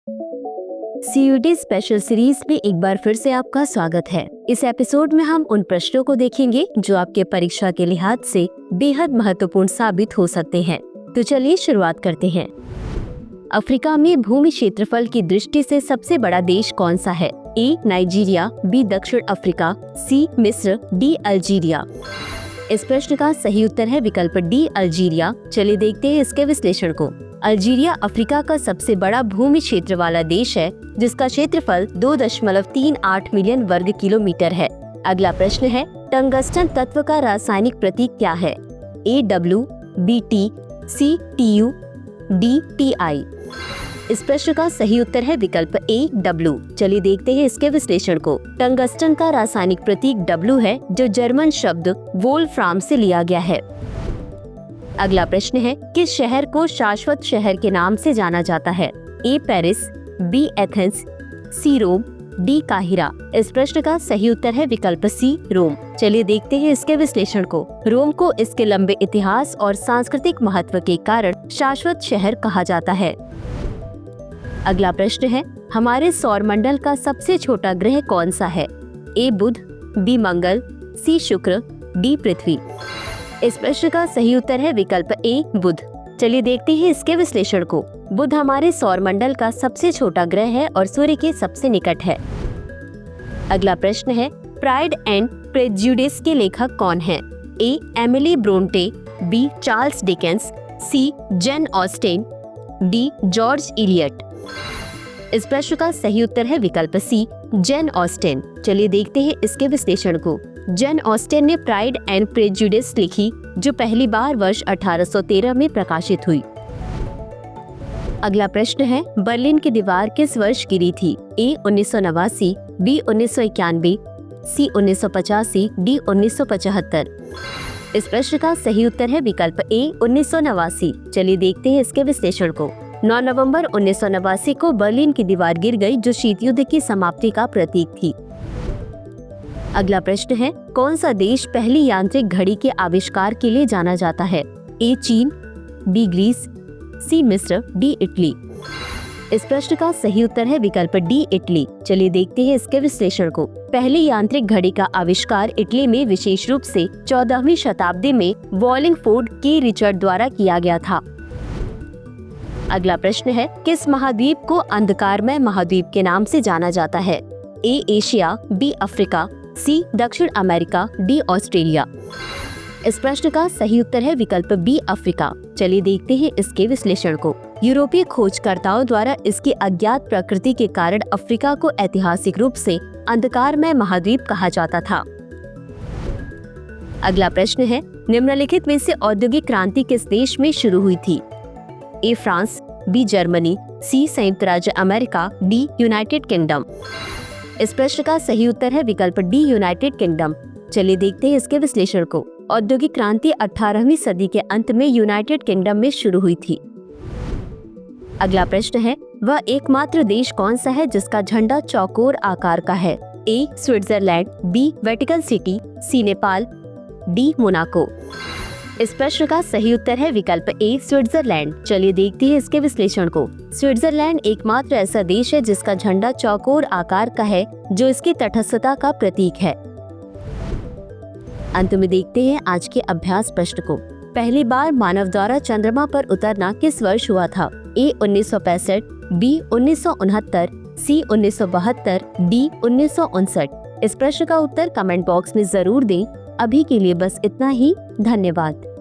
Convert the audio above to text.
CUT special series में एक बार फिर से आपका स्वागत है। इस एपिसोड में हम उन प्रश्नों को देखेंगे जो आपके परीक्षा के लिहाज से बेहद महत्वपूर्ण साबित हो सकते हैं। तो चलिए शुरुआत करते हैं। अफ्रीका में भूमि क्षेत्रफल की दृष्टि से सबसे बड़ा देश कौन सा है? ए नाइजीरिया, बी दक्षिण अफ्रीका, सी मिस्र, डी अल्जीरिया। इस प्रश्न का सही उत्तर है विकल्प डी अल्जीरिया। चलिए देखते हैं इसके विश्लेषण को। अल्जीरिया अफ्रीका का सबसे बड़ा भूमि क्षेत्र वाला देश है, जिसका क्षेत्रफल 2.38 मिलियन वर्ग किलोमीटर है। अगला प्रश्न है, टंगस्टन तत्व का रासायनिक प्रतीक क्या है? A W, B T, C T U, D T I. इस प्रश्न का सही उत्तर है विकल्प ए डब्ल्यू। चलिए देखते हैं इसके विश्लेषण को। टंगस्टन का रासायनिक प्रतीक डब्ल्यू है, जो जर्मन शब्द वोल्फ्राम से लिया गया है। अगला प्रश्न है, किस शहर को शाश्वत शहर के नाम से जाना जाता है? ए पेरिस, बी एथेंस, सी रोम, डी काहिरा। इस प्रश्न का सही उत्तर है विकल्प सी रोम। चलिए देखते हैं इसके विश्लेषण को। रोम को इसके लंबे इतिहास और सांस्कृतिक महत्व के कारण शाश्वत शहर कहा जाता है। अगला प्रश्न है, हमारे सौर मंडल का सबसे छोटा ग्रह कौन सा है? ए बुध, बी मंगल, सी शुक्र, डी पृथ्वी। इस प्रश्न का सही उत्तर है विकल्प ए बुध। चलिए देखते हैं इसके विश्लेषण को। बुध हमारे सौर मंडल का सबसे छोटा ग्रह है और सूर्य के सबसे निकट है। अगला प्रश्न है, प्राइड एंड प्रेजुडिस के लेखक कौन हैं? A Emily Bronte, B Charles Dickens, C Jane Austen, D George Eliot. इस प्रश्न का सही उत्तर है विकल्प सी जेन ऑस्टेन। चलिए देखते हैं इसके विश्लेषण को। जेन ऑस्टेन ने प्राइड एंड प्रेजुडिस लिखी, जो पहली बार वर्ष 1813 में प्रकाशित हुई। अगला प्रश्न है, बर्लिन की दीवार किस वर्ष गिरी थी? ए 1989, बी 1991, सी 1985, डी 1975। इस प्रश्न का सही उत्तर है विकल्प ए 1989। चलिए देखते हैं इसके विश्लेषण को। 9 नवंबर 1989 को बर्लिन की दीवार गिर गई, जो शीत युद्ध की समाप्ति का प्रतीक थी। अगला प्रश्न है, कौन सा देश पहली यांत्रिक घड़ी के आविष्कार के लिए जाना जाता है? ए चीन, बी ग्रीस, सी मिस्र, डी इटली। इस प्रश्न का सही उत्तर है विकल्प डी इटली। चलिए देखते हैं इसके विश्लेषण को। पहली यांत्रिक घड़ी का आविष्कार इटली में विशेष रूप से 14वीं शताब्दी में वॉलिंगफोर्ड के रिचर्ड द्वारा किया गया था। अगला प्रश्न है, किस महाद्वीप को अंधकारमय महाद्वीप के नाम से जाना जाता है? ए एशिया, बी अफ्रीका, सी दक्षिण अमेरिका, डी ऑस्ट्रेलिया। इस प्रश्न का सही उत्तर है विकल्प बी अफ्रीका। चलिए देखते हैं इसके विश्लेषण को। यूरोपीय खोजकर्ताओं द्वारा इसकी अज्ञात प्रकृति के कारण अफ्रीका को ऐतिहासिक रूप से अंधकारमय महाद्वीप कहा जाता था। अगला प्रश्न है, निम्नलिखित में से औद्योगिक क्रांति किस देश में शुरू हुई थी? ए फ्रांस, बी जर्मनी, सी संयुक्त राज्य अमेरिका, डी यूनाइटेड किंगडम। इस प्रश्न का सही उत्तर है विकल्प डी यूनाइटेड किंगडम। चलिए देखते हैं इसके विश्लेषण को। औद्योगिक क्रांति 18वीं सदी के अंत में यूनाइटेड किंगडम में शुरू हुई थी। अगला प्रश्न है, वह एकमात्र देश कौन सा है जिसका झंडा चौकोर आकार का है? ए स्विट्जरलैंड, बी वेटिकन सिटी, सी नेपाल, डी मोनाको। इस प्रश्न का सही उत्तर है विकल्प ए स्विट्जरलैंड। चलिए देखते हैं इसके विश्लेषण को। स्विट्जरलैंड एकमात्र ऐसा देश है जिसका झंडा चौकोर आकार का है, जो इसकी तटस्थता का प्रतीक है। अंत में देखते हैं आज के अभ्यास प्रश्न को। पहली बार मानव द्वारा चंद्रमा पर उतरना किस वर्ष हुआ था? ए 1965, बी 1969, सी 1972, डी 1959। इस प्रश्न का उत्तर कमेंट बॉक्स में जरूर दें। अभी के लिए बस इतना ही। धन्यवाद।